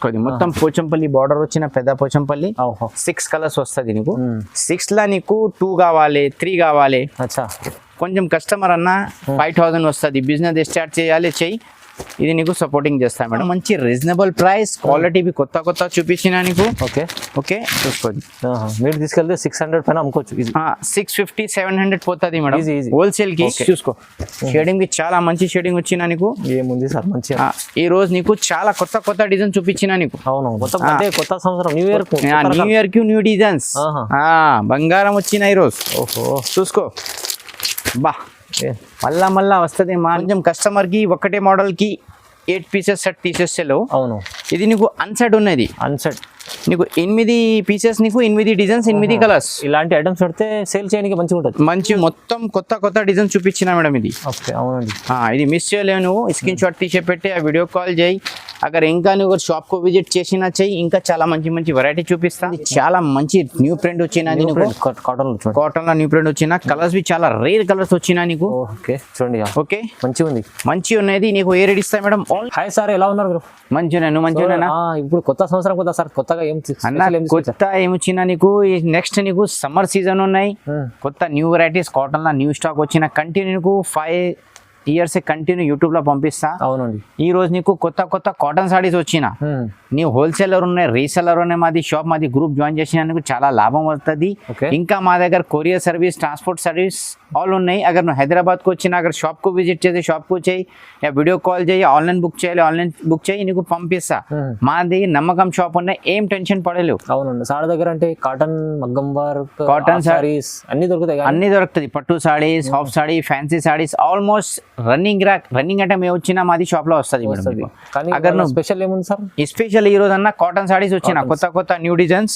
కొద్ది మొత్తం పోచంపల్లి బార్డర్ వచ్చిన పెద్ద పోచంపల్లి 6 కలర్స్ వస్తుంది నీకు 6 లా నీకు 2 కావాలి 3 కావాలి కొంచెం కస్టమర్ అన్న 5000 వస్తుంది బిజినెస్ స్టార్ట్ చేయాలి చెయ్యి ఇది నీకు సపోర్టింగ్ చేస్తా మేడం మంచి రీజనబుల్ ప్రైస్ క్వాలిటీ బి కొత్త కొత్త చూపించిన నీకు ఓకే ఓకే చూసుకోండి మీరు తీసుకెళ్తే 600 పైన అమ్ముకోవచ్చు 650 700 పోతుంది మేడం హోల్సేల్ కి చూసుకో షేడింగ్ కి చాలా మంచి షేడింగ్ వచ్చిన నీకు ఏముంది సార్ మంచి ఈ రోజు నీకు చాలా కొత్త కొత్త డిజైన్ చూపించిన నీకు అవును కొత్త సంవత్సరం న్యూ ఇయర్ కి న్యూ డిజైన్స్ బంగారం వచ్చిన ఈ రోజు ఓహో చూసుకో బా మళ్ళా వస్తుంది కొంచెం కస్టమర్ కి ఒకటే మోడల్ కి 8 పీసెస్ సెట్ తీసేస్తేలో అవును ఇది నీకు అన్సెట్ ఉన్నది అన్సెట్ నీకు 8 పీసెస్ నీకు 8 డిజైన్స్ 8 కలర్స్ ఇలాంటి ఐటమ్స్ పెడితే సేల్ చేయడానికి మంచిగా ఉంటుంది మంచి మొత్తం కొత్త కొత్త డిజైన్ చూపించిన మేడం ఇది ఓకే అవునండి ఇది మిస్ చేయలేవు నువ్వు స్క్రీన్ షాట్ తీసే పెట్టి ఆ వీడియో కాల్ చేయి అక్కడ ఇంకా నువ్వు షాప్ కు విజిట్ చేసినా చెయ్యి ఇంకా చాలా మంచి మంచి వెరైటీ చూపిస్తాను చాలా మంచి న్యూ ప్రింట్ వచ్చిన కాటన్ లో న్యూ ప్రింట్ వచ్చిన కలర్స్ బి చాలా రేర్ కలర్స్ వచ్చినా నీకు ఓకే చూడండి ఓకే మంచి ఉన్నది నీకు ఏ రేట్ ఇస్తా మేడం హాయ్ సార్ ఎలా ఉన్నారు మంచిగా నువ్వు మంచిగా ఇప్పుడు కొత్త సంవత్సరం కదా సార్ కొత్తగా కొత్త ఏమొచ్చినా నీకు నెక్స్ట్ నీకు సమ్మర్ సీజన్ ఉన్నాయి కొత్త న్యూ వెరైటీస్ కాటన్ లో న్యూ స్టాక్ వచ్చిన కంటిన్యూ నీకు 5 ఇయర్స్ కంటిన్యూ యూట్యూబ్ లో పంపిస్తా అవునండి ఈ రోజు నీకు కొత్త కొత్త కాటన్ సారీస్ వచ్చిన నీ హోల్సేలర్ ఉన్నాయి రీసెలర్ ఉన్నాయి మాది షాప్ మాది గ్రూప్ జాయిన్ చేసినందుకు చాలా లాభం వస్తుంది ఇంకా మా దగ్గర courier service transport service all ఉన్నాయి అగర్ నువ్వు హైదరాబాద్ కు వచ్చినా అగర్ షాప్ కు విజిట్ చేసి షాప్ కు చేయి వీడియో కాల్ చేయి ఆన్లైన్ బుక్ చేయాలి ఆన్లైన్ బుక్ చేయి నీకు పంపిస్తా మాది నమ్మకం షాప్ ఉన్నాయి ఏం టెన్షన్ పడలేవు అవునండి సార్ దగ్గర అంటే కాటన్ మగ్గం వర్క్ కాటన్ సారీస్ అన్ని దొరుకుతాయి పట్టు saris half sari fancy saris almost running item ఏ వచ్చినా మాది షాప్ లో వస్తుంది స్పెషల్ ఏముంది సార్ స్పెషల్ ఈ రోజు అన్న కాటన్ సారీస్ వచ్చిన కొత్త న్యూ డిజైన్స్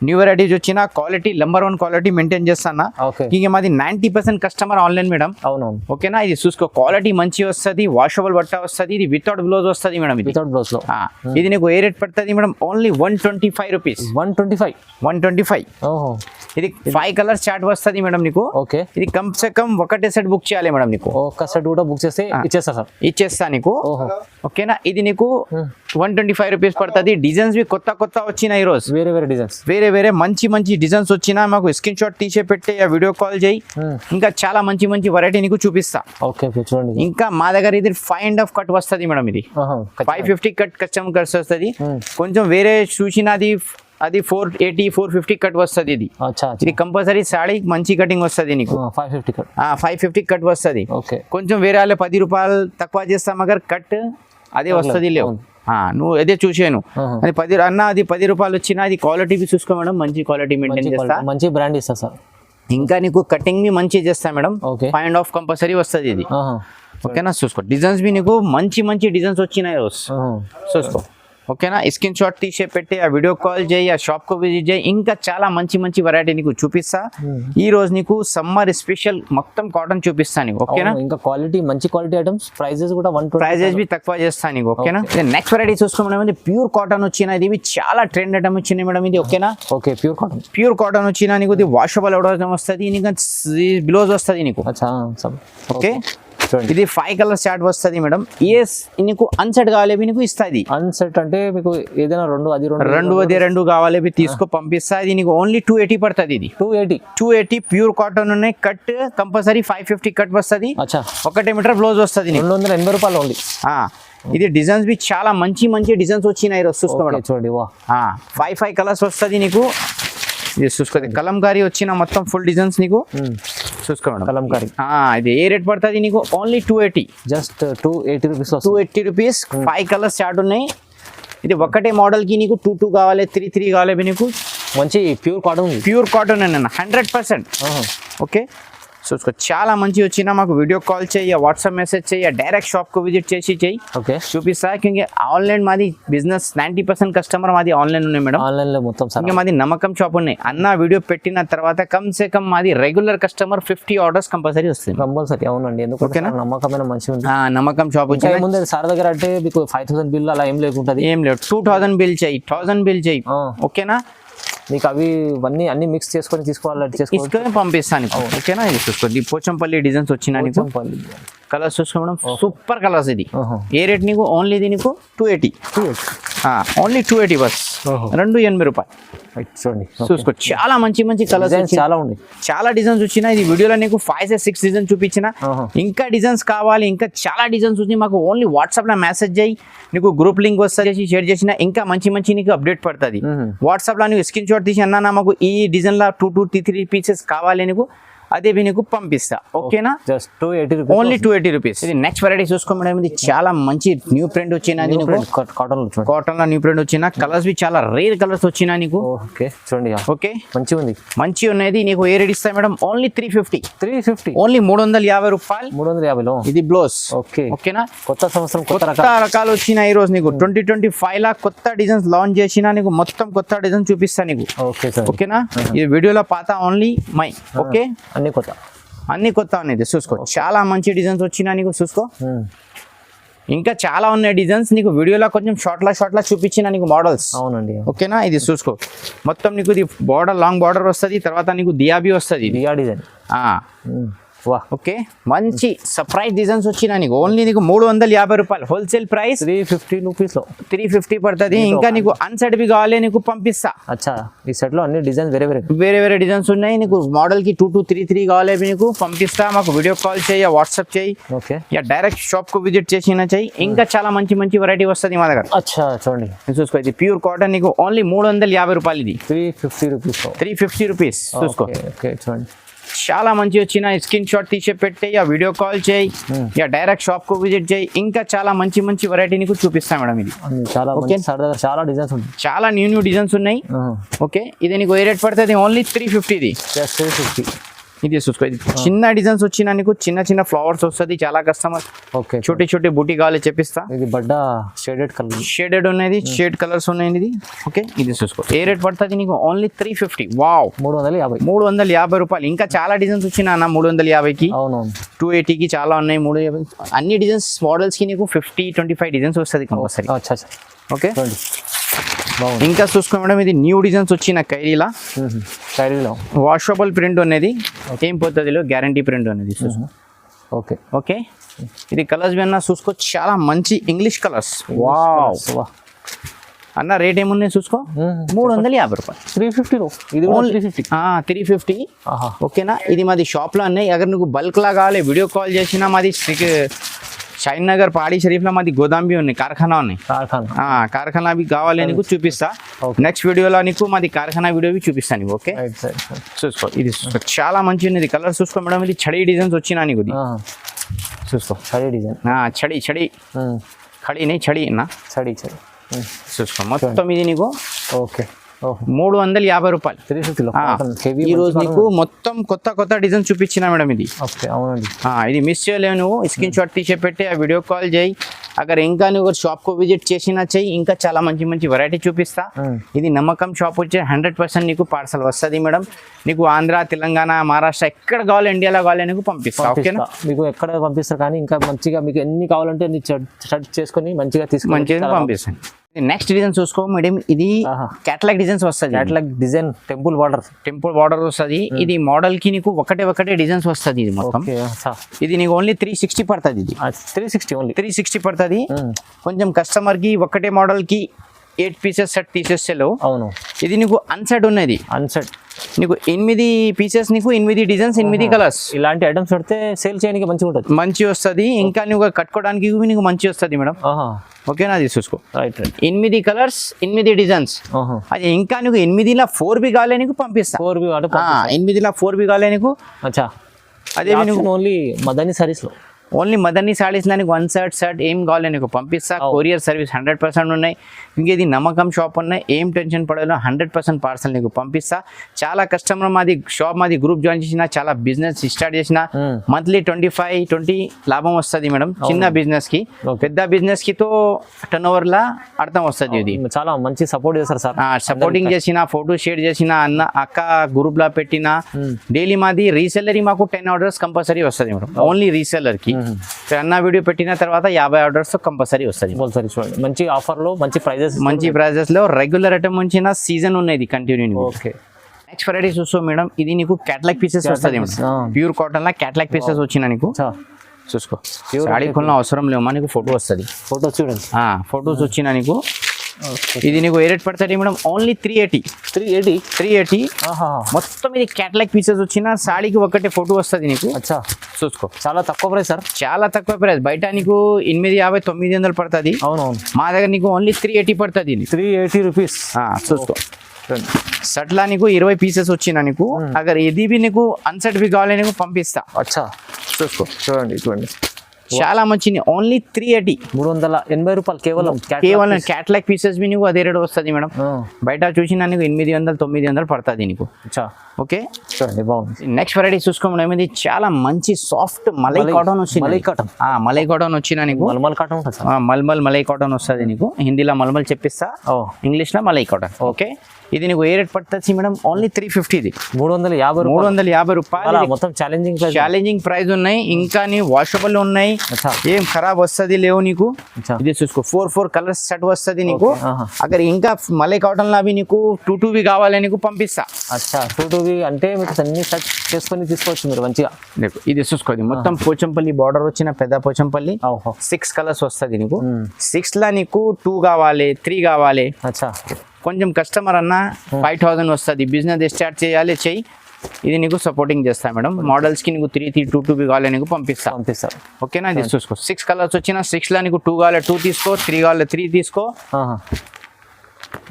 న్యూ వెరైటీస్ వచ్చిన క్వాలిటీ నంబర్ 1 క్వాలిటీ మెయింటైన్ చేస్తానా ఇంకా మాది 90% కస్టమర్ ఆన్లైన్ మేడం అవునవును ఓకేనా ఇది చూసుకో క్వాలిటీ మంచి వస్తుంది వాషబుల్ బట్ట వస్తుంది ఇది వితౌట్ బ్లౌజ్ వస్తుంది మేడం వితౌట్ బ్లౌజ్ లో ఇది నీకు ఏ రేట్ పడుతుంది మేడం ఓన్లీ 125 రూపీస్ 125 ఇది 5 కలర్స్ చార్ట్ వస్తుంది మేడం నీకు ఓకే ఇది కమ్ సే కమ్ ఒకటే సెట్ బుక్ చేయాలి మేడం నీకు ఒక సెట్ కూడా బుక్ చేస్తే ఇచ్చేస్తా నీకు ఓకేనా ఇది నీకు 125 రూపీస్ పడుతుంది డిజైన్స్ కొత్త వచ్చిన ఈ రోజు వేరే మంచి డిజైన్స్ వచ్చినా మాకు స్క్రీన్ షాట్ తీసే పెట్టి ఆ వీడియో కాల్ చేయి ఇంకా చాలా మంచి వెరైటీ నీకు చూపిస్తా ఓకే చూడండి ఇంకా మా దగ్గర ఇది 5.5 కట్ వస్తుంది మేడం ఇది 550 కట్ కస్టమర్ కట్స్ వస్తుంది కొంచెం వేరే చూసినది అది 480 450 కట్ వస్తుంది ఇది కంపల్సరీ సాడీ మంచి కటింగ్ వస్తుంది నీకు 550 కట్ వస్తుంది కొంచెం వేరే వాళ్ళ 10 రూపాయలు తక్కువ చేస్తాం అగర్ కట్ అదే వస్తుంది లేవు నువ్వు అదే చూసాను అది 10 రూపాయలు వచ్చినా అది క్వాలిటీ చూసుకో మేడం మంచి క్వాలిటీ మెయింటైన్ చేస్తా మంచి బ్రాండ్ ఇస్తా సార్ ఇంకా నీకు కటింగ్ బి మంచి చేస్తా మేడం 5.5 కంపల్సరీ వస్తుంది ఇది ఓకేనా చూసుకో డిజైన్స్ బి నీకు మంచి డిజైన్స్ వచ్చినాయి రోజు చూసుకో ఓకేనా స్క్రీన్ షాట్ తీసే పెట్టి ఆ వీడియో కాల్ చేయి ఆ షాప్ కు విజిట్ చేయి ఇంకా చాలా మంచి వెరైటీ నీకు చూపిస్తా ఈ రోజు నీకు సమ్మర్ స్పెషల్ మొత్తం కాటన్ చూపిస్తా నీకు ఓకేనా ఇంకా మంచి క్వాలిటీ ఐటమ్స్ ప్రైజెస్ కూడా ప్రైజెస్ బి తక్కువ చేస్తా నీకు ఓకేనా నెక్స్ట్ వెరైటీ చూసుకోవడం ప్యూర్ కాటన్ వచ్చిన ఇది చాలా ట్రెండ్ ఐటమ్ వచ్చింది మేడం ఇది ఓకేనా ఓకే ప్యూర్ కాటన్ వచ్చిన నీకు ఇది వాషబుల్ అవడం వస్తుంది నీకు బ్లౌజ్ వస్తుంది నీకు ఓకే ఇది 5 కలర్ చార్ట్ వస్తుంది మేడం నీకు అన్సెట్ కావాలి నీకు ఇస్తుంది అన్సెట్ అంటే మీకు ఏదైనా రెండు కావాలి తీసుకో పంపిస్తా ఇది నీకు ఓన్లీ 280 పడుతుంది ఇది 280 ప్యూర్ కాటన్ ఉన్నాయి కట్ కంపల్సరీ 550 కట్ వస్తుంది 1 మీటర్ బ్లౌజ్ వస్తుంది 280 రూపాయలు ఉంది ఇది డిజైన్స్ బి చాలా మంచి డిజైన్స్ వచ్చినాయి చూసుకోవడం చూడండి 5 కలర్స్ వస్తుంది నీకు ఇది చూసుకోండి కలంకారీ వచ్చిన మొత్తం ఫుల్ డిజైన్స్ నీకు చూసుకోండి కలంకారీ ఇది ఏ రేట్ పడుతుంది నీకు only 280 just 280 rupees 5 colours chart ఉన్నాయి ఇది ఒకటే మోడల్ కి నీకు 2 కావాలి 3 కావాలి నీకు మంచి ప్యూర్ కాటన్ అన్న 100% ఓకే చూసుకో చాలా మంచి వచ్చినా మాకు వీడియో కాల్ చేయి వాట్సాప్ మెసేజ్ చేయి డైరెక్ట్ షాప్ కు విజిట్ చేసి చెయ్యి చూపిస్తా ఆన్లైన్ మాది బిజినెస్ 90% కస్టమర్ మాది ఆన్లైన్ ఉన్నాయి మేడం ఆన్లైన్ లో మొత్తం ఇంకా మాది నమ్మకం షాప్ ఉన్నాయి అన్న వీడియో పెట్టిన తర్వాత కమ్ సే కమ్ మాది రెగ్యులర్ కస్టమర్ 50 ఆర్డర్స్ కంపల్సరీ వస్తుంది అవునండి ఎందుకంటే నమ్మకమైన మంచి నమ్మకం షాప్ ముందు సార్ దగ్గర అంటే మీకు 5000 బిల్ అలా ఏం లేకుంటది ఏం లేదు 2000 బిల్ చేయి 1000 బిల్ చేయి ఓకేనా మీకు అవి ఇవన్నీ అన్ని మిక్స్ చేసుకొని తీసుకోవాలి తీసుకొని పంపిస్తాను. ఓకేనా, ఇది చూసుకోండి పోచంపల్లి డిజైన్స్ వచ్చినా నీకు కలర్స్ చూసుకో మేడం, సూపర్ కలర్స్. ఇది ఏ రేట్ నీకు? ఓన్లీ ఇది నీకు 280, ఓన్లీ 280 బస్, 280 రూపాయలు. చూడండి చూసుకో, చాలా మంచి మంచి కలర్స్ చాలా ఉన్నాయి, చాలా డిజైన్స్ వచ్చినా. ఇది వీడియోలో నీకు 5-6 డిజైన్స్ చూపించిన. ఇంకా డిజైన్స్ కావాలి, ఇంకా చాలా డిజైన్స్ వచ్చి మాకు ఓన్లీ వాట్సాప్ లో మెసేజ్ చేయి, నీకు గ్రూప్ లింక్ వస్తుంది, షేర్ చేసిన ఇంకా మంచి మంచి నీకు అప్డేట్ పడుతుంది. వాట్సాప్ లో నీకు స్క్రీన్ షాట్ తీసి అన్నా మాకు ఈ డిజైన్ లో 2-3 పీసెస్ కావాలి నీకు, అదే నీకు పంపిస్తా. ఓకేనా, జస్ట్ 280 ఓన్లీ 280 రూపీస్. ఇది నెక్స్ట్ వెరైటీ చూసుకో మేడం, ఇది చాలా మంచి న్యూ ప్రింట్ వచ్చిన కాటన్ లో న్యూ ప్రింట్ వచ్చిన కలర్స్ చాలా రేర్ కలర్స్ వచ్చినా నీకు. ఓకే చూడండి, ఓకే మంచిగా ఉంది, మంచి ఉన్నది. నీకు ఏ రేట్ ఇస్తాయి మేడం? ఓన్లీ 350, ఓన్లీ 350 రూపాయలు. 350లో ఇది బ్లౌజ్. ఓకే, ఓకేనా, కొత్త సంవత్సరం కొత్త రకాలు వచ్చిన ఈ రోజు నీకు 2025 లా కొత్త డిజైన్స్ లాంచ్ చేసిన నీకు, మొత్తం కొత్త డిజైన్ చూపిస్తా నీకు. ఓకే సార్, ఓకేనా, ఇది వీడియోలో పాత ఓన్లీ మై. ఓకే, అన్ని కొత్త అనేది చూసుకో, చాలా మంచి డిజైన్స్ వచ్చినా నీకు. చూసుకో, ఇంకా చాలా ఉన్నాయి డిజైన్స్ నీకు వీడియోలో కొంచెం షార్ట్ లా చూపించిన నీకు మోడల్స్. అవునండి, ఓకేనా, ఇది చూసుకో మొత్తం నీకు ఇది బార్డర్ లాంగ్ బార్డర్ వస్తుంది, తర్వాత నీకు దియాబీ వస్తుంది, దియా డిజైన్. ఓకే, మంచి సర్ప్రైజ్ డిజైన్స్ వచ్చినా నీకు. ఓన్లీ నీకు 350 రూపాయలు హోల్సేల్ ప్రైస్, 350 రూపీస్ లో 350 పడుతుంది. ఇంకా నీకు అన్సెట్ బి కావాలి నీకు పంపిస్తా. అచ్చా, ఈ సెట్ లో అన్ని డిజైన్స్ వేరే డిజైన్స్ ఉన్నాయి నీకు. మోడల్ కి 2-3 కావాలి నీకు పంపిస్తా. మాకు వీడియో కాల్ చేయి, వాట్సాప్ చేయి, ఓకే, డైరెక్ట్ షాప్ కు విజిట్ చేసినా చెయ్యి. ఇంకా చాలా మంచి మంచి వెరైటీ వస్తుంది మా దగ్గర. అచ్చా చూడండి, చూసుకో, ఇది ప్యూర్ కాటన్ నీకు ఓన్లీ 350 రూపాయలు. ఇది 350 రూపీస్, 350 రూపీస్. చూసుకో, ఓకే చూడండి, చాలా మంచి వచ్చిన. స్క్రీన్ షాట్ తీసే పెట్టి వీడియో కాల్ చేయి, డైరెక్ట్ షాప్ కు విజిట్ చేయి. ఇంకా చాలా మంచి మంచి వెరైటీ నీకు చూపిస్తాం మేడం. ఇది చాలా డిజైన్స్ ఉన్నాయి, చాలా న్యూ డిజైన్స్ ఉన్నాయి. ఓకే, ఇది నీకు ఏ రేట్ పడుతుంది? ఓన్లీ 350. ఇది 350. ఇది చూసుకో, ఇది చిన్న డిజైన్స్ వచ్చినా నీకు, చిన్న ఫ్లవర్స్ వస్తుంది. చాలా కస్టమర్ ఓకే చోటి బూటీ కావాలి చెప్పిస్తా. ఇది బడ్డ షేడెడ్ ఉన్నది, షేడ్ కలర్స్ ఉన్నాయి ఇది. ఓకే, ఇది చూసుకో, ఏ రేట్ పడుతుంది నీకు? ఓన్లీ 350. వావ్, 350 రూపాయలు. ఇంకా చాలా డిజైన్స్ వచ్చినా 350కి, 280కి చాలా ఉన్నాయి. 350 అన్ని డిజైన్స్ మోడల్స్ కి నీకు 50-25 డిజైన్స్ వస్తుంది కంపల్సరీ. ఓకే, ఇంకా చూసుకో మేడం, ఇది న్యూ డిజైన్స్ వచ్చిన ఖైరీలో వాషబుల్ ప్రింట్ అనేది, ఏం పోతుందిలో గ్యారంటీ ప్రింట్ అనేది. ఓకే ఓకే, ఇది కలర్స్ విన్నా చూసుకో, చాలా మంచి ఇంగ్లీష్ కలర్స్. వావ్ అన్న, రేట్ ఏమున్నాయి చూసుకో, 350 రూపాయలు. 350లో ఇది 350. ఓకేనా, ఇది మాది షాప్ లో ఉన్నాయి. అగర్ నువ్వు బల్క్ లా కావాలి వీడియో కాల్ చేసినా మాది షైన్ నగర్ పాడి షరీఫ్ లో మాది గోదాం బి ఉన్నాయి, కార్ఖానా ఉన్నాయి. కార్ఖానా అవి కావాలి నీకు చూపిస్తా. నెక్స్ట్ వీడియోలో నీకు మాది కార్ఖానా వీడియో చూపిస్తాను నీకు. ఓకే, చూసుకో, ఇది చాలా మంచి ఉన్నది. కలర్ చూసుకో మేడం, ఇది చడి డిజైన్స్ వచ్చినా నీకు. చూసుకో, చడి డిజైన్, చడి చూసుకో, మొత్తం ఇది నీకు. ఓకే, 350 రూపాయలు. 350లో ఈ రోజు నీకు మొత్తం కొత్త డిజైన్ చూపించిన మేడం. ఇది అవునండి, ఇది మిస్ చేయలేవు. నువ్వు స్క్రీన్ షాట్ తీసే పెట్టి ఆ వీడియో కాల్ చేయి. అగర్ ఇంకా నువ్వు షాప్ కు విజిట్ చేసినా చెయ్యి. ఇంకా చాలా మంచి వెరైటీ చూపిస్తా. ఇది నమ్మకం షాప్ వచ్చే 100% నీకు పార్సల్ వస్తుంది మేడం. నీకు ఆంధ్ర, తెలంగాణ, మహారాష్ట్ర ఎక్కడ కావాలి, ఇండియాలో కావాలి నీకు పంపిస్తా. ఓకేనా, మీకు ఎక్కడ పంపిస్తారు కానీ ఇంకా మంచిగా మీకు ఎన్ని కావాలంటే సెట్ చేసుకొని మంచిగా తీసుకొని మంచిగా పంపిస్తాను. నెక్స్ట్ డిజైన్ చూసుకో మేడం, ఇది క్యాటలాగ్ డిజైన్స్ వస్తుంది. క్యాటలాగ్ డిజైన్ టెంపుల్ బార్డర్ వస్తుంది. ఇది మోడల్ కి నీకు ఒకటే డిజైన్స్ వస్తుంది. ఇది మొత్తం ఇది నీకు ఓన్లీ 360 పడుతుంది. ఇది 360 పడుతుంది. కొంచెం కస్టమర్ కి ఒకటే మోడల్ కి 8 పీసెస్ సెట్ తీసేస్తేలో. అవును, ఇది నీకు అన్సెట్ ఉన్నది. నీకు 8 పీసెస్, నీకు 8 డిజైన్స్, 8 కలర్స్. ఇలాంటి ఐటమ్స్ పెడితే సేల్ చేయడానికి మంచి వస్తుంది. ఇంకా నువ్వు కట్టుకోవడానికి నీకు మంచి వస్తుంది మేడం. ఓకేనా, అది చూసుకో, 8 కలర్స్, 8 డిజైన్స్. అది ఇంకా నీకు 8లో 4B కావాలి నీకు పంపిస్తా. 8లో 4B కావాలి నీకు. అదే ఓన్లీ మదనీ సారీస్ లో, ఓన్లీ మదనీ సారీస్ లో నీకు 1 షర్ట్ ఏం కావాలి నీకు పంపిస్తా. కొరియర్ సర్వీస్ 100% ఉన్నాయి. ఇంకా ఇది నమ్మకం షాప్ ఉన్నాయి. ఏం టెన్షన్ పడదు, 100% పార్సల్ నీకు పంపిస్తా. చాలా కస్టమర్ మాది గ్రూప్ జాయిన్ చేసిన, చాలా బిజినెస్ స్టార్ట్ చేసిన, మంత్లీ 25-20 లాభం వస్తుంది మేడం. చిన్న బిజినెస్ కి, పెద్ద బిజినెస్ కి తో టర్నోవర్ లా అర్థం వస్తుంది. ఇది చాలా మంచి సపోర్ట్ చేస్తారు సార్. సపోర్టింగ్ చేసిన, ఫోటో షేర్ చేసిన, అక్క గ్రూప్ లా పెట్టిన, డైలీ మాది రీసెల్లర్ మాకు 10 ఆర్డర్స్ కంపల్సరీ వస్తుంది మేడం. ఓన్లీ రీసెల్లర్ కి అన్న వీడియో పెట్టిన తర్వాత 50 ఆర్డర్స్ కంపల్సరీ వస్తుంది. కంపల్సరీ చూడండి, మంచి ఆఫర్లో మంచి ప్రైజెస్. మంచి ప్రైజెస్ లో రెగ్యులర్ ఐటమ్ ఉంచిన సీజన్ ఉన్నది కంటిన్యూ. ఓకే, నెక్స్ట్ వెరైటీ చూసుకో మేడం, ఇది నీకు క్యాటలాగ్ పీసెస్ వస్తుంది. ప్యూర్ కాటన్ లా క్యాటలాగ్ పీసెస్ వచ్చిన నీకు చూసుకో. సాడీ కొన్న అవసరం లేవు, నీకు ఫోటో వస్తుంది. ఫోటోస్ చూడండి, ఫొటోస్ వచ్చిన నీకు. ఇది నీకు ఏ రేట్ పడుతుంది మేడం? ఓన్లీ 380. మొత్తం ఇది క్యాటలాగ్ పీసెస్ వచ్చిన సాడీకి ఒకటే ఫోటో వస్తుంది నీకు. అచ్చా, చూసుకో. చాలా తక్కువ ప్రైస్ సార్, చాలా తక్కువ ప్రైస్. బయట నీకు 850 900 పడుతుంది. అవునవును, మా దగ్గర నీకు ఓన్లీ 380 పడుతుంది. 380 రూపీస్. చూసుకో. షర్ట్లా నీకు 20 పీసెస్ వచ్చిన నీకు. అగర్ ఇది బి నీకు అన్సెట్ బి కావాలి నీకు పంపిస్తా. అచ్చా, చూసుకో. చూడండి చాలా మంచిది. ఓన్లీ 380. 380 రూపాయలు కేవలం క్యాటలాగ్ పీసెస్ బి నీకు అదే రేట్ వస్తుంది మేడం. బయట చూసినా నీకు 800 900 పడుతుంది నీకు. ఓకే, చూడండి బాగుంది. నెక్స్ట్ వెరైటీ చూసుకో మేడం, ఇది చాలా మంచి సాఫ్ట్ మలై కాటన్ వచ్చింది. మలై కాటన్ వచ్చిన నీకు. మల్మల్ కాటన్ మలై కాటన్ వస్తుంది నీకు. హిందీలో మల్మల్ చెప్పిస్తా, ఇంగ్లీష్ లో మలై కాటన్. ఓకే, ఇది నీకు ఏ రేట్ పడుతుంది మేడం? ఓన్లీ 350. ఇది 350 రూపాయలు. మొత్తం ఛాలెంజింగ్ ప్రైస్ ఉన్నాయి. ఇంకా నీ వాషబుల్ ఉన్నాయి, ఏం ఖరాబ్ వస్తుంది లేవు నీకు. ఇది చూసుకో, 4 కలర్స్ సెట్ వస్తుంది నీకు. అక్కడ ఇంకా మలై కాటన్ లా నీకు 2 కావాలి నీకు పంపిస్తా. అచ్చా, 2 అంటే మీకు అన్ని సెట్ చేసుకొని తీసుకోవచ్చు మీరు మంచిగా. ఇది చూసుకోండి, మొత్తం పోచంపల్లి బార్డర్ వచ్చిన పెద్ద పోచంపల్లి. 6 కలర్స్ వస్తుంది నీకు. 6 లా నీకు 2 కావాలి 3 కావాలి. అచ్చా, కొంచెం కస్టమర్ అన్న 5000 వస్తుంది, బిజినెస్ స్టార్ట్ చేయాలి చెయ్యి, ఇది నీకు సపోర్టింగ్ చేస్తా మేడం. మోడల్స్ కి నీకు 3 2 కావాలి నీకు పంపిస్తా. ఓకేనా, ఇది చూసుకో. 6 కలర్స్ వచ్చిన 6 లా నీకు 2 కావాలి 2 తీసుకో, 3 కావాలి 3 తీసుకో.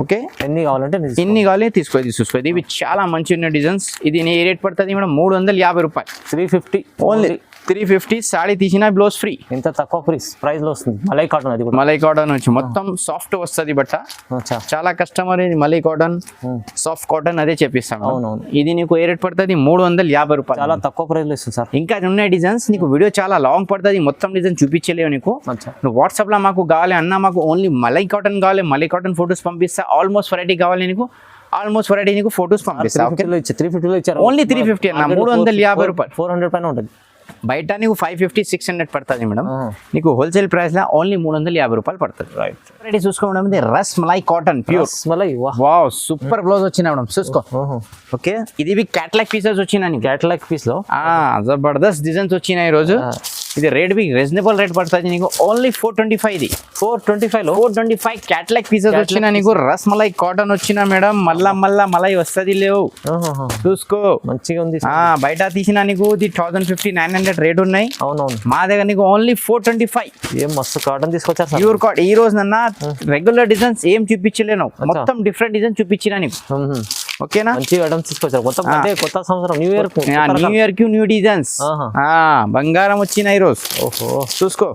ఓకే, ఎన్ని కావాలంటే ఎన్ని కావాలి తీసుకో. ఇది చూసుకో, ఇవి చాలా మంచి ఉన్న డిజైన్స్. ఇది ఏ రేట్ పడుతుంది మేడం? 350 రూపాయలు. 350 ఓన్లీ 350. సాడీ తీసిన బ్లౌజ్ ఫ్రీ. ఇంత తక్కువ ప్రైస్ లో వస్తుంది. మలై కాటన్, అది కూడా మలై కాటన్ వచ్చి మొత్తం సాఫ్ట్ వస్తుంది బట్ట. చాలా customer malai cotton soft cotton అదే చెప్పిస్తాం. ఇది నీకు ఏ రేట్ పడుతుంది? 350 రూపాయలు. చాలా తక్కువ ప్రైస్ లో ఇస్తుంది సార్. ఇంకా ఉన్నాయి డిజైన్స్, నీకు వీడియో చాలా లాంగ్ పడుతుంది, మొత్తం డిజైన్ చూపించలేవు నీకు. నువ్వు వాట్సాప్ లో మాకు కావాలి అన్న, మాకు ఓన్లీ మలై కాటన్ కావాలి, మలై కాటన్ ఫొటోస్ పంపిస్తా. ఆల్మోస్ట్ వెరైటీ కావాలి నీకు, ఆల్మోస్ట్ వెరైటీ నీకు ఫొటోస్ పంపిస్తా. 350 లో ఇచ్చారు. ఓన్లీ 350 అన్న, 350 రూపాయలు. 400 పైన ఉంటుంది. బయట నీకు 550 600 పడుతుంది మేడం. నీకు హోల్సేల్ ప్రైస్ లా ఓన్లీ 350 రూపాయలు పడుతుంది. రైట్, చూసుకో మేడం, ఇది ras malai cotton pure malai. Wow, super blouse వచ్చిన మేడం, చూసుకో. ఓకే, ఇది క్యాటలాగ్ పీసెస్ వచ్చిన క్యాటలాగ్ పీస్ లో జబర్దస్త్ డిజైన్స్ వచ్చినాయి ఈ రోజు. ఇది రేట్ బి రీజనబుల్ రేట్ పడుతుంది నీకు. ఓన్లీ 425. ఇది 425 క్యాటలాగ్ పీసెస్ వచ్చిన నీకు. రస్ మలై కాటన్ వచ్చిన మేడం. మళ్ళా మలై వస్తుంది లేవు, చూసుకో. మంచిగా ఉంది. బయట తీసిన నీకు 1050 900 రేట్ ఉన్నాయి. అవునవును, మా దగ్గర నీకు ఓన్లీ 425. ఏం మస్తు కాటన్ తీసుకొచ్చారు ప్యూర్ కాటన్. ఈ రోజు నన్న రెగ్యులర్ డిజైన్స్ ఏం చూపించలేను, మొత్తం డిఫరెంట్ డిజైన్ చూపించిన నీకు. ఓకేనా, మంచి ఐటమ్స్ తీసుకొచ్చారు. కొత్త సంవత్సరం న్యూ ఇయర్ కి న్యూ డిజైన్స్. బంగారం వచ్చిన ఈ రోజు. ఓహో, చూసుకో.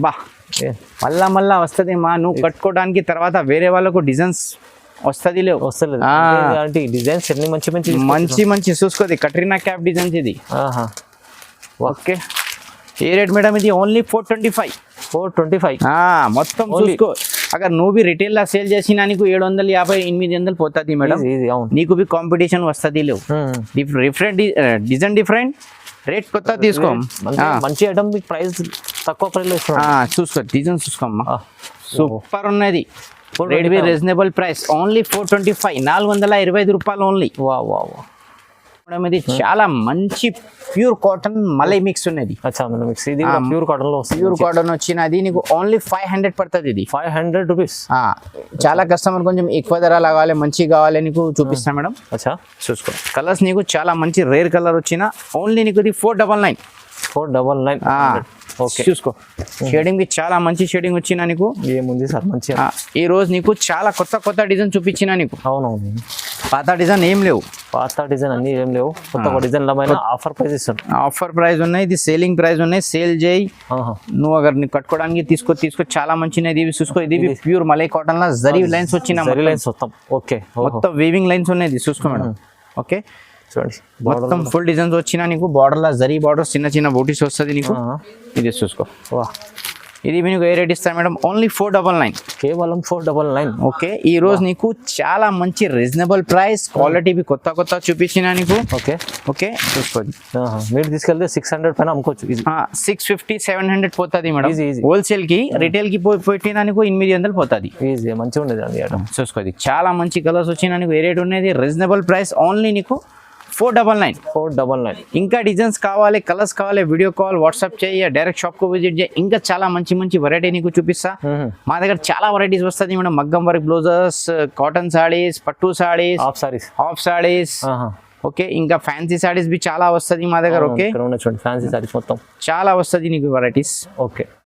బా, మళ్ళా వస్తుంది మా, నువ్వు కట్టుకోవడానికి తర్వాత వేరే వాళ్ళకు డిజైన్స్ వస్తుంది లేవు. వస్తలేదు డిజైన్స్ అన్ని మంచి చూసుకోది. కట్రీనా క్యాప్ డిజైన్స్ ఇది. ఓకే, ఏ రేట్ మేడం? ఇది ఓన్లీ 425. మొత్తం చూసుకో. అगर నువ్వు బి రిటైల్ లా సేల్ చేసినా నీకు 750 800 పోతుంది మేడం. నీకు బి కాంపిటీషన్ వస్తుంది లేవు. డిఫరెంట్ డిజైన్, డిఫరెంట్ రేట్ కొత్త తీసుకో. మంచి ఐటమ్ ప్రైస్ తక్కువ ప్రైస్ లో చూసుకో. డిజైన్ చూసుకోమ్మా, సూపర్ ఉన్నది. Rate B reasonable price. Only 425, 425 రూపాయలు ఓన్లీ. మేడం, ఇది చాలా మంచి ప్యూర్ కాటన్ మలై మిక్స్ ఉన్నది. ప్యూర్ కాటన్ వచ్చినది నీకు ఓన్లీ 500 పడుతుంది. ఇది 500 రూపీస్. చాలా కస్టమర్ కొంచెం ఎక్కువ ధర కావాలి, మంచిగా కావాలి నీకు చూపిస్తాను మేడం. చూసుకో. కలర్స్ నీకు చాలా మంచి రేర్ కలర్ వచ్చిన ఓన్లీ నీకు ఇది 499. చూసుకో. షేడింగ్ చాలా మంచి షేడింగ్ వచ్చిన నీకు. ఏముంది సార్ మంచి. ఈ రోజు నీకు చాలా కొత్త డిజైన్ చూపించిన నీకు. అవునవును, పాత డిజైన్ ఏం లేవు. పాత డిజైన్ అన్ని ఏం లేవు. కొత్త డిజైన్ ఆఫర్ ప్రైస్ ఇస్తాను. ఆఫర్ ప్రైస్ ఉన్నాయి. ఇది సేలింగ్ ప్రైస్ ఉన్నాయి. సేల్ చేయి నువ్వు. అగర్ నీకు కట్టుకోవడానికి తీసుకో. చాలా మంచిది. ఇది చూసుకో. ఇది ప్యూర్ మలై కాటన్ లా జరీ లైన్స్ వచ్చిన మొత్తం వీవింగ్ లైన్స్ ఉన్నాయి. చూసుకో మేడం. ఓకే, చూడండి, మొత్తం ఫుల్ డిజైన్స్ వచ్చినా నీకు. బార్డర్ లా జరీ బార్డర్, చిన్న బూటీస్ వస్తుంది నీకు. ఇది చూసుకో. ఇది మీకు ఏ రేట్ ఇస్తాను మేడం, ఓన్లీ 499. కేవలం 499. ఓకే, ఈ రోజు నీకు చాలా మంచి రీజనబుల్ ప్రైస్, క్వాలిటీ కొత్త చూపించిన నీకు. ఓకే ఓకే చూసుకోండి, మీరు తీసుకెళ్తే 600 పైన అమ్ముకోవచ్చు. 650-700 పోతుంది మేడం. Easy. హోల్సేల్ కి రిటైల్ కి పెట్టినా నీకు 800 పోతుంది. ఈజీ, మంచిగా ఉండేది అండి ఐటమ్. చూసుకోండి, చాలా మంచి కలర్స్ వచ్చిన నీకు ఏ రేట్ ఉన్నది, రీజనబుల్ ప్రైస్, ఓన్లీ నీకు 499. ఇంకా డిజైన్స్ కావాలి, కలర్స్ కావాలి, వీడియో కాల్ వాట్సాప్ చేయి, డైరెక్ట్ షాప్ కు విజిట్ చేయి. ఇంకా చాలా మంచి వెరైటీ నీకు చూపిస్తా. మా దగ్గర చాలా వెరైటీస్ వస్తుంది మేడం, మగ్గం వర్క్ బ్లౌజెస్, కాటన్ సారీస్, పట్టు సారీస్, హాఫ్ సారీస్. ఓకే, ఇంకా ఫ్యాన్సీ సారీస్ బి చాలా వస్తుంది మా దగ్గర. ఓకే, చూడండి ఫ్యాన్సీ సారీస్ మొత్తం చాలా వస్తుంది నీకు వెరైటీస్. ఓకే,